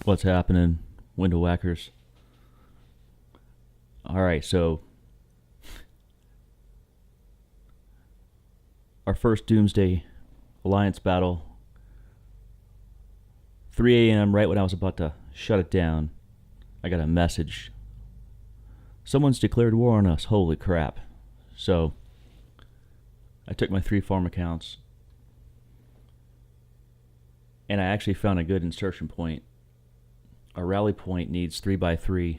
What's happening, window whackers? Alright, so our first Doomsday Alliance battle, 3 a.m., right when I was about to shut it down, I got a message. Someone's declared war on us, holy crap. So, I took my 3 farm accounts, and I actually found a good insertion point. Our rally point needs 3x3,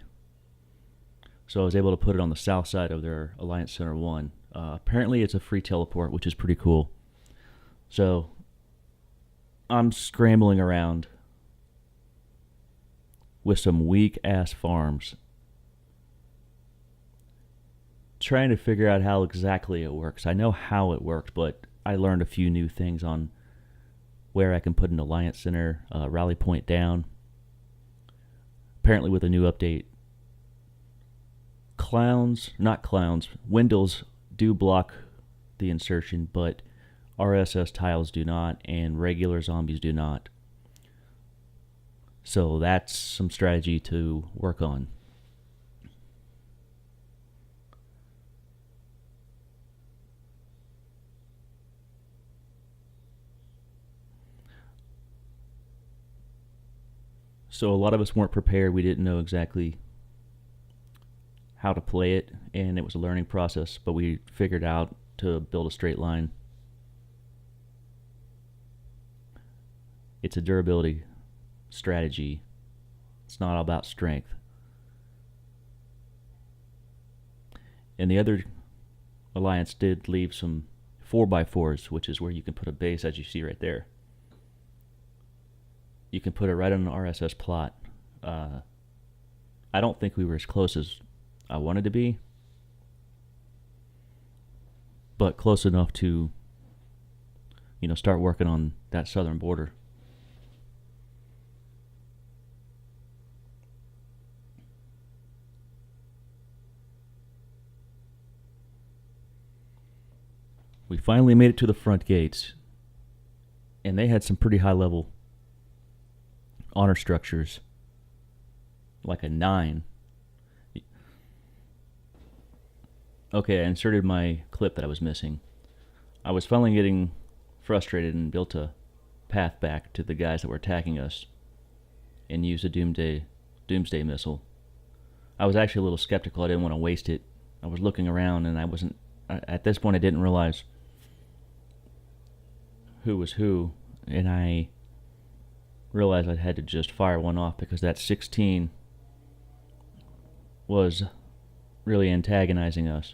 so I was able to put it on the south side of their Alliance Center 1. Apparently it's a free teleport, which is pretty cool. So I'm scrambling around with some weak-ass farms, trying to figure out how exactly it works. I know how it worked, but I learned a few new things on where I can put an Alliance Center rally point down. Apparently with a new update, Windows do block the insertion, but RSS tiles do not, and regular zombies do not. So that's some strategy to work on. So a lot of us weren't prepared. We didn't know exactly how to play it, and it was a learning process, but we figured out to build a straight line. It's a durability strategy. It's not all about strength. And the other alliance did leave some 4x4s, which is where you can put a base, as you see right there. You can put it right on an RSS plot. I don't think we were as close as I wanted to be, but close enough to, start working on that southern border. We finally made it to the front gates, and they had some pretty high level honor structures, like a 9. Okay, I inserted my clip that I was missing. I was finally getting frustrated and built a path back to the guys that were attacking us and used a Doomsday missile. I was actually a little skeptical. I didn't want to waste it. I was looking around, and at this point I didn't realize who was who, and I realized I had to just fire one off because that 16 was really antagonizing us.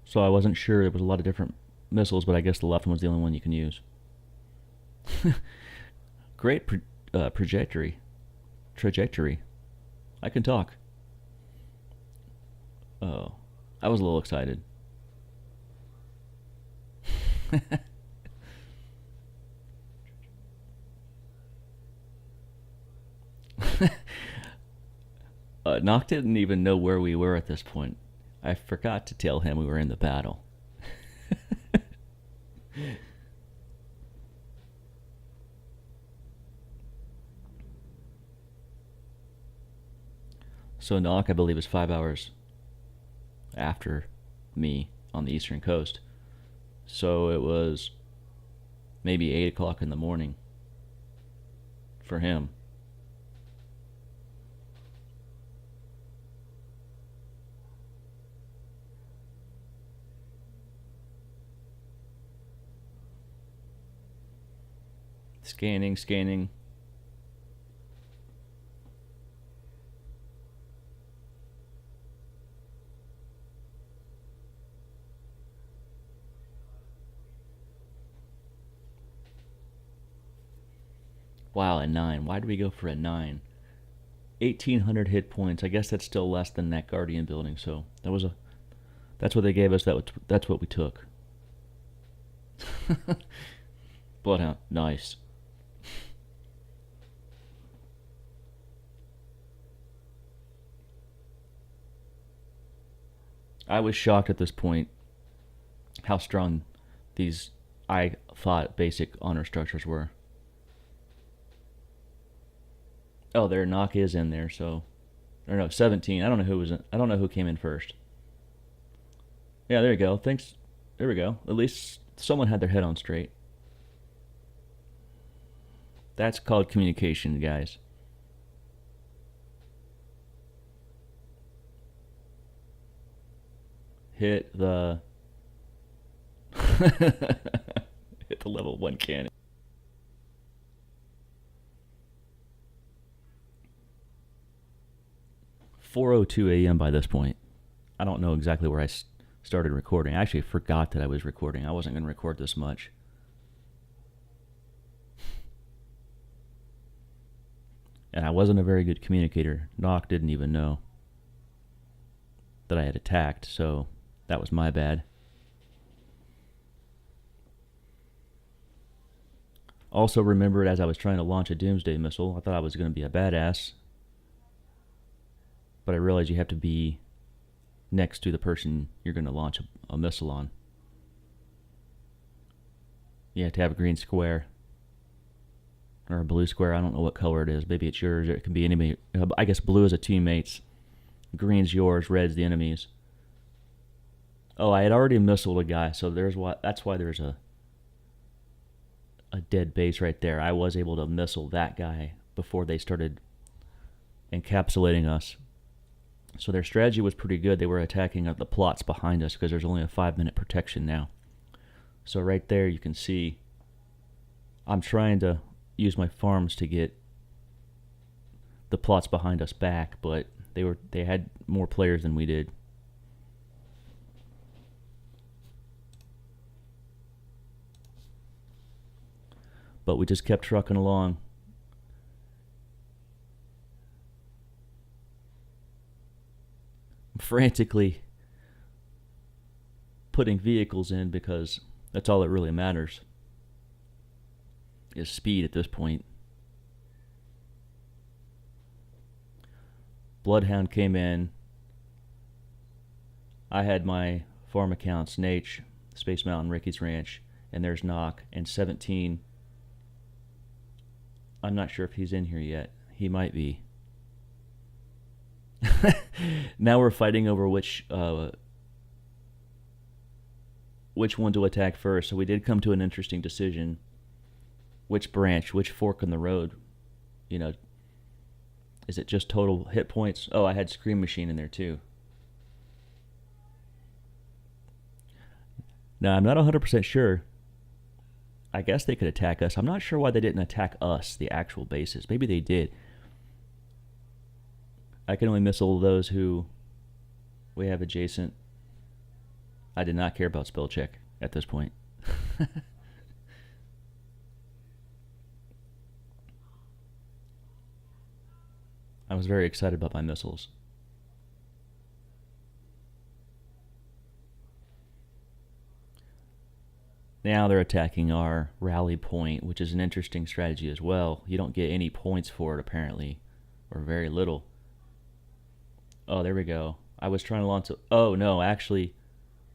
So I wasn't sure. There was a lot of different missiles, but I guess the left one was the only one you can use. Great trajectory. I can talk. Oh, I was a little excited. Nock didn't even know where we were at this point. I forgot to tell him we were in the battle. So Nock, I believe, is 5 hours after me on the eastern coast. So it was maybe 8 o'clock in the morning for him. Scanning. Wow, a 9. Why did we go for a 9? 1,800 hit points. I guess that's still less than that Guardian building, so that's what they gave us. That's what we took. Bloodhound, nice. I was shocked at this point how strong these, I thought, basic honor structures were. Oh, their knock is in there, so, or no, 17. I don't know who was. I don't know who came in first. Yeah, there you go. Thanks. There we go. At least someone had their head on straight. That's called communication, guys. Hit the hit the level 1 cannon. .402 a.m. by this point. I don't know exactly where I started recording. I actually forgot that I was recording. I wasn't going to record this much. And I wasn't a very good communicator. Nock didn't even know that I had attacked, so that was my bad. Also remembered as I was trying to launch a Doomsday missile, I thought I was going to be a badass. But I realized you have to be next to the person you're going to launch a missile on. You have to have a green square. Or a blue square, I don't know what color it is. Maybe it's yours, or it can be enemy. I guess blue is a teammate's. Green's yours, red's the enemy's. Oh, I had already missiled a guy, so that's why there's a dead base right there. I was able to missile that guy before they started encapsulating us. So their strategy was pretty good. They were attacking the plots behind us because there's only a 5-minute protection now. So right there you can see I'm trying to use my farms to get the plots behind us back, but they had more players than we did. But we just kept trucking along. Frantically putting vehicles in because that's all that really matters is speed at this point. Bloodhound came in. I had my farm accounts, Nate, Space Mountain, Ricky's Ranch, and there's Nock, and 17. I'm not sure if he's in here yet. He might be. Now we're fighting over which one to attack first. So we did come to an interesting decision. Which branch, which fork in the road? You know, is it just total hit points? Oh, I had Scream Machine in there too. Now, I'm not 100% sure. I guess they could attack us. I'm not sure why they didn't attack us, the actual bases. Maybe they did. I can only missile those who we have adjacent. I did not care about spell check at this point. I was very excited about my missiles. Now they're attacking our rally point, which is an interesting strategy as well. You don't get any points for it, apparently, or very little. Oh, there we go. I was trying to launch oh, no, actually,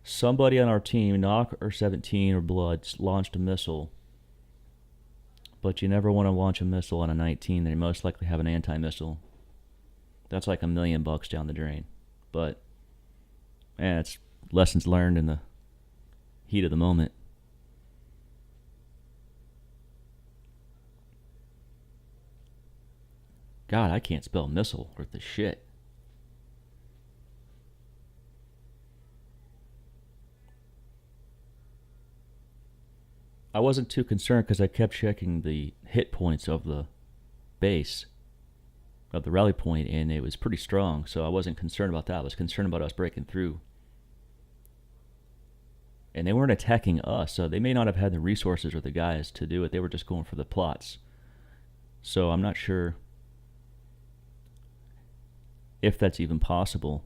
somebody on our team, Nock or 17 or Blood, launched a missile. But you never want to launch a missile on a 19. They most likely have an anti-missile. That's like $1 million down the drain. But, it's lessons learned in the heat of the moment. God, I can't spell missile worth the shit. I wasn't too concerned because I kept checking the hit points of the base, of the rally point, and it was pretty strong, so I wasn't concerned about that. I was concerned about us breaking through. And they weren't attacking us, so they may not have had the resources or the guys to do it. They were just going for the plots. So I'm not sure if that's even possible.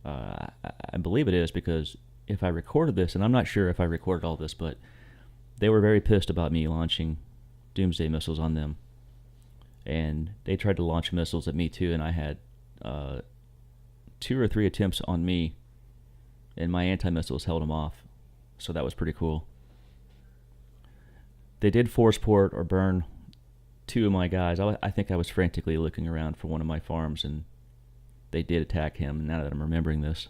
I believe it is, because if I recorded this, and I'm not sure if I recorded all this, but they were very pissed about me launching Doomsday missiles on them. And they tried to launch missiles at me too, and I had 2 or 3 attempts on me and my anti-missiles held them off. So that was pretty cool. They did force port or burn 2 of my guys. I think I was frantically looking around for one of my farms, and they did attack him, now that I'm remembering this.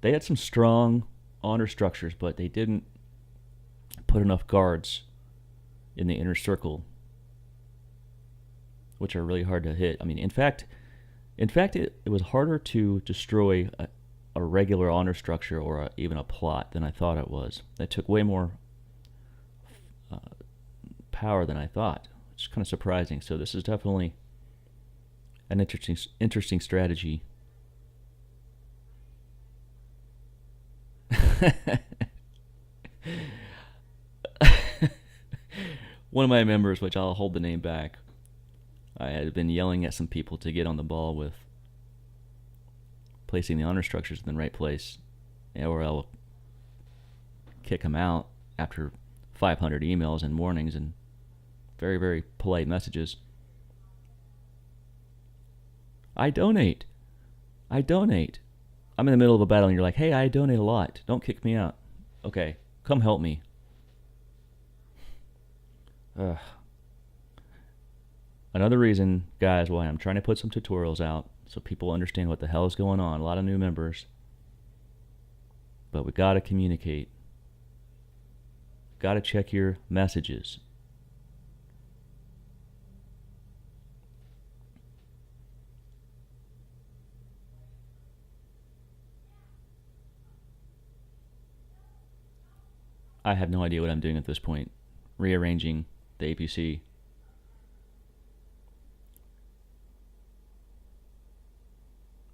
They had some strong honor structures, but they didn't put enough guards in the inner circle, which are really hard to hit. I mean, in fact, it was harder to destroy a regular honor structure or even a plot than I thought it was. That took way more power than I thought, which is kind of surprising. So this is definitely an interesting strategy. One of my members, which I'll hold the name back, I had been yelling at some people to get on the ball with placing the honor structures in the right place, or I'll kick them out after 500 emails and warnings and very, very polite messages. I donate. I'm in the middle of a battle and you're like, hey, I donate a lot. Don't kick me out. Okay, come help me. Ugh. Another reason, guys, why I'm trying to put some tutorials out so people understand what the hell is going on. A lot of new members. But we got to communicate. Got to check your messages. I have no idea what I'm doing at this point. Rearranging the APC.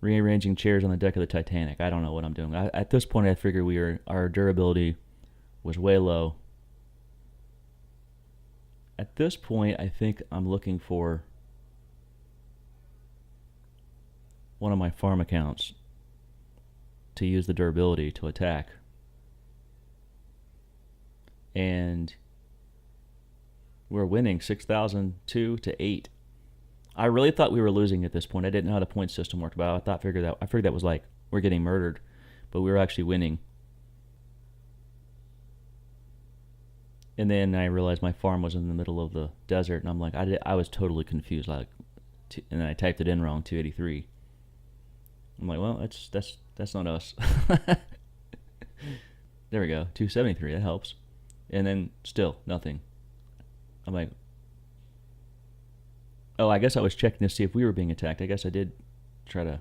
Rearranging chairs on the deck of the Titanic. I don't know what I'm doing. At this point, I figured our durability was way low. At this point, I think I'm looking for one of my farm accounts to use the durability to attack. And we're winning 6,002 to 8. I really thought we were losing at this point. I didn't know how the point system worked, but I figured that was like we're getting murdered, but we were actually winning. And then I realized my farm was in the middle of the desert, and I'm like, I was totally confused. And then I typed it in wrong, 283. I'm like, well, that's not us. There we go, 273. That helps. And then still nothing. I'm like, oh, I guess I was checking to see if we were being attacked. I guess I did try to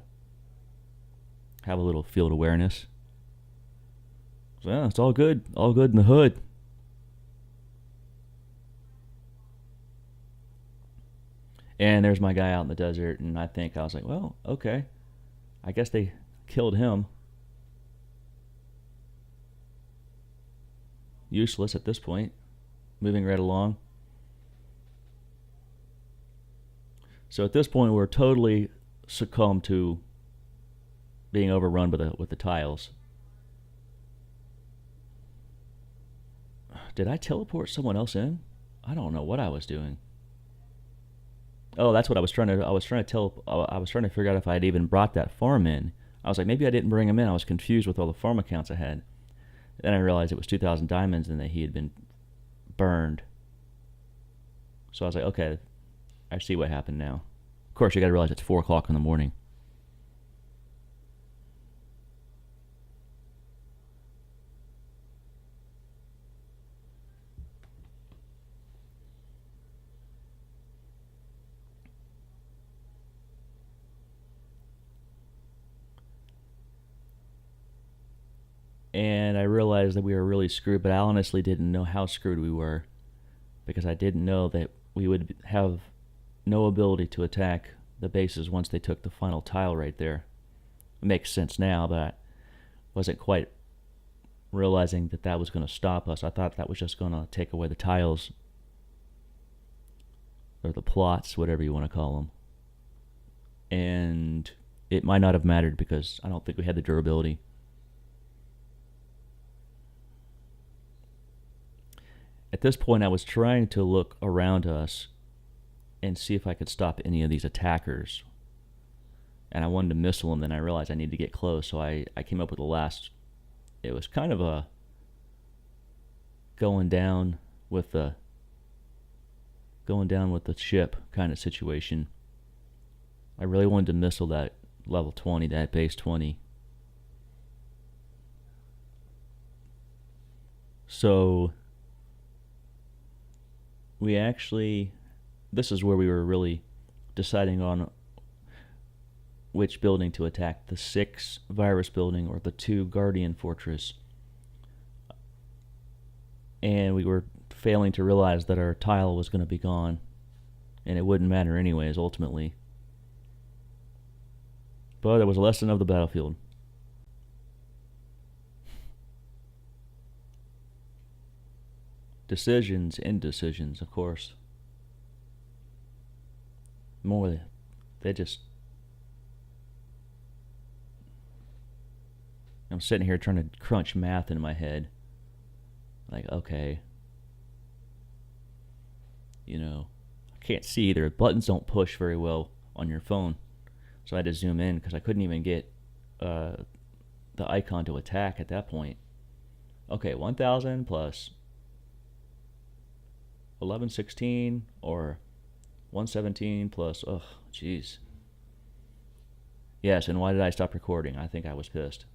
have a little field awareness. So, yeah, it's all good in the hood. And there's my guy out in the desert, and I was like, well, okay. I guess they killed him. Useless at this point. Moving right along. So at this point, we're totally succumbed to being overrun with the tiles. Did I teleport someone else in? I don't know what I was doing. Oh, that's what I was trying to. I was trying to figure out if I had even brought that farm in. I was like, maybe I didn't bring him in. I was confused with all the farm accounts I had. Then I realized it was 2,000 diamonds and that he had been burned. So I was like, okay, I see what happened now. Of course, you got to realize it's 4 o'clock in the morning. And I realized that we were really screwed, but I honestly didn't know how screwed we were, because I didn't know that we would have no ability to attack the bases once they took the final tile right there. It makes sense now, but I wasn't quite realizing that was going to stop us. I thought that was just going to take away the tiles, or the plots, whatever you want to call them. And it might not have mattered because I don't think we had the durability. At this point, I was trying to look around us and see if I could stop any of these attackers. and I wanted to missile him. Then I realized I needed to get close, so I came up with the last. It was kind of a going down with the ship kind of situation. I really wanted to missile that level 20, that base 20. So we actually, this is where we were really deciding on which building to attack, the 6 virus building or the 2 guardian fortress. And we were failing to realize that our tile was going to be gone, and it wouldn't matter anyways ultimately. But it was a lesson of the battlefield. Decisions, indecisions, of course. They just... I'm sitting here trying to crunch math in my head. Like, okay, I can't see either. Buttons don't push very well on your phone. So I had to zoom in because I couldn't even get the icon to attack at that point. Okay, 1000 plus 1116 or 117 plus, jeez. Yes, and why did I stop recording? I think I was pissed.